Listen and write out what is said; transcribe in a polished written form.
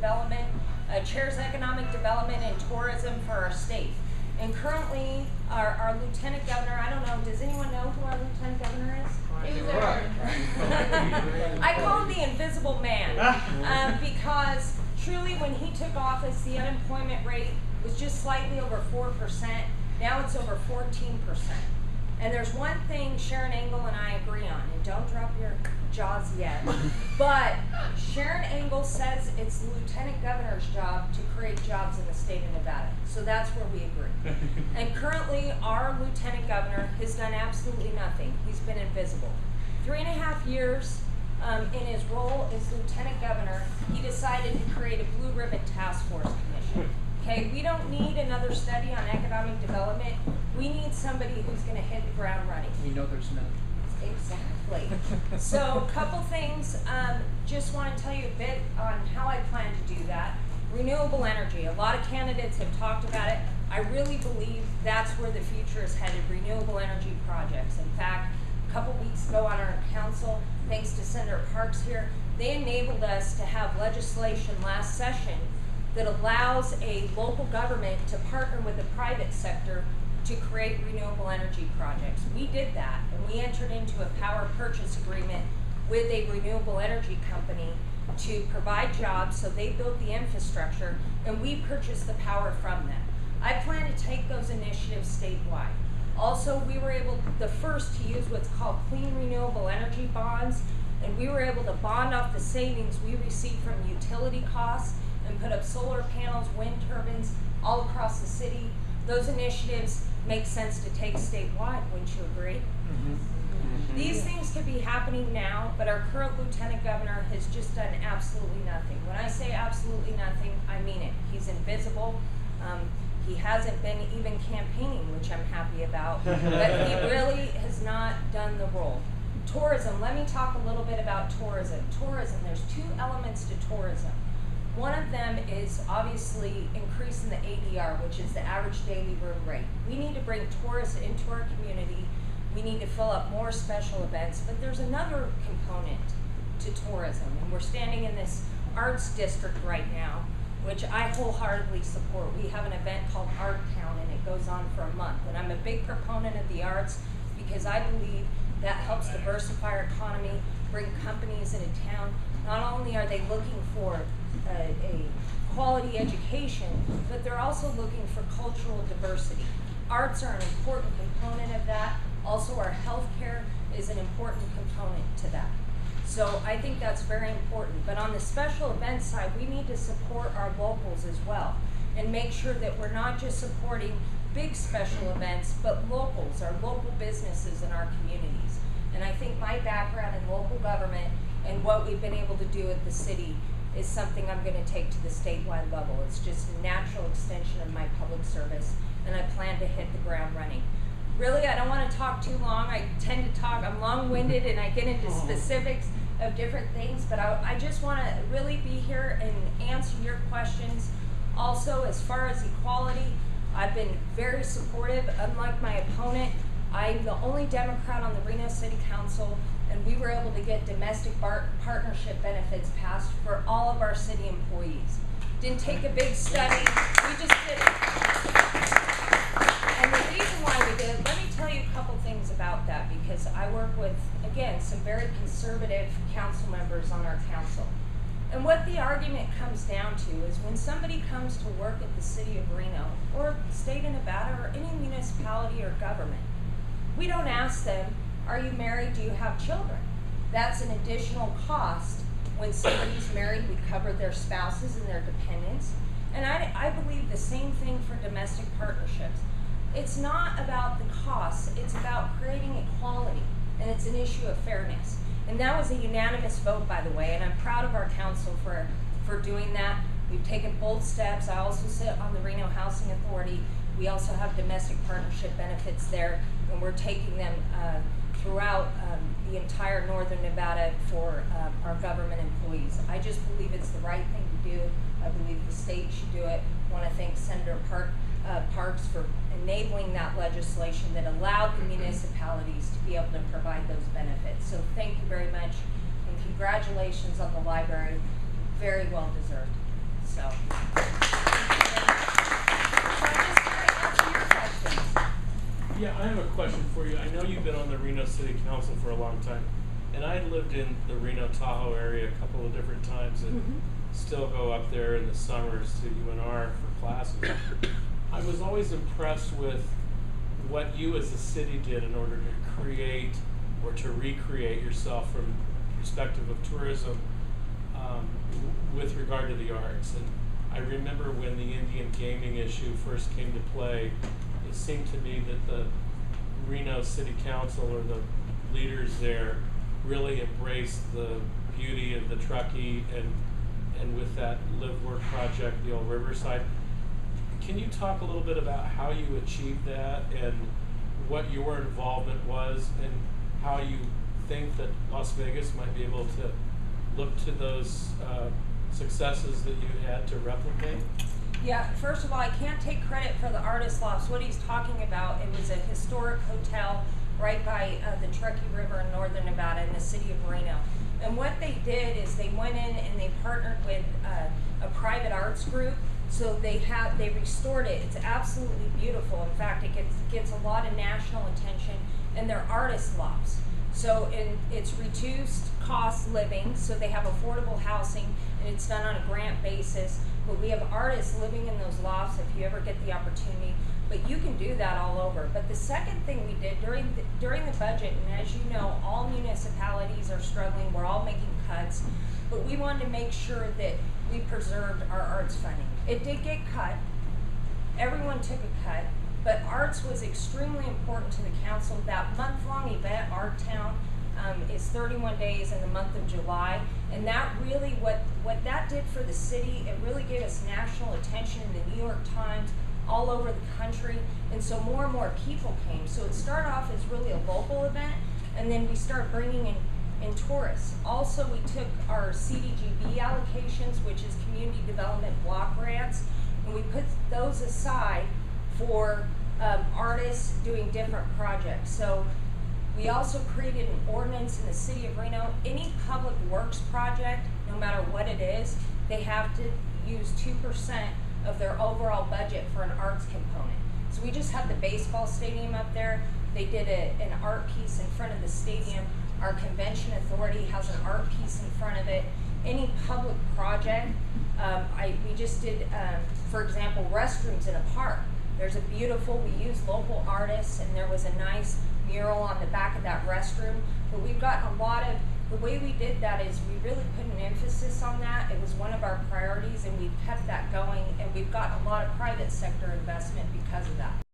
Development, chairs economic development and tourism for our state. And currently, our Lieutenant Governor, I don't know, does anyone know who our Lieutenant Governor is? I call him the invisible man because truly when he took office, the unemployment rate was just slightly over 4%. Now it's over 14%. And there's one thing Sharon Engel and I agree on, and don't drop your jaws yet, but Sharon Engel says it's the Lieutenant Governor's job to create jobs in the state of Nevada. So that's where we agree. And currently, our Lieutenant Governor has done absolutely nothing. He's been invisible. 3.5 years in his role as Lieutenant Governor, he decided to create a Blue Ribbon Task Force Commission. Okay, we don't need another study on economic development. We need somebody who's going to hit the ground running. We know there's none. Exactly. So a couple things, just want to tell you a bit on how I plan to do that. Renewable energy. A lot of candidates have talked about it. I really believe that's where the future is headed, renewable energy projects. In fact, a couple weeks ago on our council, thanks to Senator Parks here, they enabled us to have legislation last session that allows a local government to partner with the private sector to create renewable energy projects. We did that, and we entered into a power purchase agreement with a renewable energy company to provide jobs, so they built the infrastructure, and we purchased the power from them. I plan to take those initiatives statewide. Also, we were able, the first, to use what's called clean renewable energy bonds, and we were able to bond off the savings we received from utility costs and put up solar panels, wind turbines all across the city. Those initiatives make sense to take statewide, wouldn't you agree? Mm-hmm. These things could be happening now, but our current Lieutenant Governor has just done absolutely nothing. When I say absolutely nothing, I mean it. He's invisible. He hasn't been even campaigning, which I'm happy about, but he really has not done the role. Tourism, let me talk a little bit about tourism. Tourism, there's two elements to tourism. One of them is obviously increasing the ADR, which is the average daily room rate. We need to bring tourists into our community. We need to fill up more special events, but there's another component to tourism, and we're standing in this arts district right now, which I wholeheartedly support. We have an event called Art Town, and it goes on for a month, and I'm a big proponent of the arts because I believe that helps diversify our economy, bring companies into town. Not only are they looking for a quality education, but they're also looking for cultural diversity. Arts are an important component of that. Also, our healthcare is an important component to that. So I think that's very important. But on the special events side, we need to support our locals as well and make sure that we're not just supporting big special events, but locals, our local businesses in our communities. And I think my background in local government and what we've been able to do at the city is something I'm going to take to the statewide level. It's just a natural extension of my public service, and I plan to hit the ground running. Really, I don't want to talk too long. I tend to talk, I'm long-winded, and I get into specifics of different things, but I just want to really be here and answer your questions. Also, as far as equality, I've been very supportive. Unlike my opponent, I'm the only Democrat on the Reno City Council, and we were able to get domestic partnership benefits passed for all of our city employees. Didn't take a big study, we just did it. And the reason why we did it, let me tell you a couple things about that, because I work with, again, some very conservative council members on our council. And what the argument comes down to is when somebody comes to work at the city of Reno, or the state of Nevada, or any municipality or government, we don't ask them, are you married, do you have children? That's an additional cost. When somebody's married, we cover their spouses and their dependents. And I believe the same thing for domestic partnerships. It's not about the costs, it's about creating equality, and it's an issue of fairness. And that was a unanimous vote, by the way, and I'm proud of our council for doing that. We've taken bold steps. I also sit on the Reno Housing Authority. We also have domestic partnership benefits there, and we're taking them throughout the entire northern Nevada for our government employees. I just believe it's the right thing to do. I believe the state should do it. I want to thank Senator Parks for enabling that legislation that allowed the municipalities to be able to provide those benefits. So thank you very much, and congratulations on the library. Very well deserved. So I'm just here to answer your questions. Yeah, I have a question for you. I know you've been on the Reno City Council for a long time, and I lived in the Reno Tahoe area a couple of different times and still go up there in the summers to UNR for classes. I was always impressed with what you as a city did in order to create or to recreate yourself from the perspective of tourism with regard to the arts. And I remember when the Indian gaming issue first came to play, it seemed to me that the Reno City Council or the leaders there really embraced the beauty of the Truckee and with that Live Work project, the old Riverside. Can you talk a little bit about how you achieved that and what your involvement was and how you think that Las Vegas might be able to look to those successes that you had to replicate? Yeah, first of all, I can't take credit for the Artist Lofts. What he's talking about, it was a historic hotel right by the Truckee River in northern Nevada in the city of Reno. And what they did is they went in and they partnered with a private arts group. So they restored it. It's absolutely beautiful. In fact, it gets a lot of national attention, and they're artist lofts. So it's reduced cost living, so they have affordable housing, and it's done on a grant basis. But we have artists living in those lofts if you ever get the opportunity. But you can do that all over. But the second thing we did during the budget, and as you know, all municipalities are struggling. We're all making cuts. But we wanted to make sure that we preserved our arts funding. It did get cut. Everyone took a cut. But arts was extremely important to the council. That month-long event, Art Town, is 31 days in the month of July. And that really, what that did for the city, it really gave us national attention in the New York Times, all over the country. And so more and more people came. So it started off as really a local event, and then we started bringing in tourists. Also, we took our CDGB allocations, which is Community Development Block Grants, and we put those aside for artists doing different projects. So we also created an ordinance in the city of Reno. Any public works project, no matter what it is, they have to use 2% of their overall budget for an arts component. So we just had the baseball stadium up there. They did an art piece in front of the stadium. Our convention authority has an art piece in front of it. Any public project, we just did, for example, restrooms in a park. There's a beautiful, we use local artists, and there was a nice mural on the back of that restroom. But we've got a lot of, the way we did that is we really put an emphasis on that. It was one of our priorities, and we've kept that going, and we've got a lot of private sector investment because of that.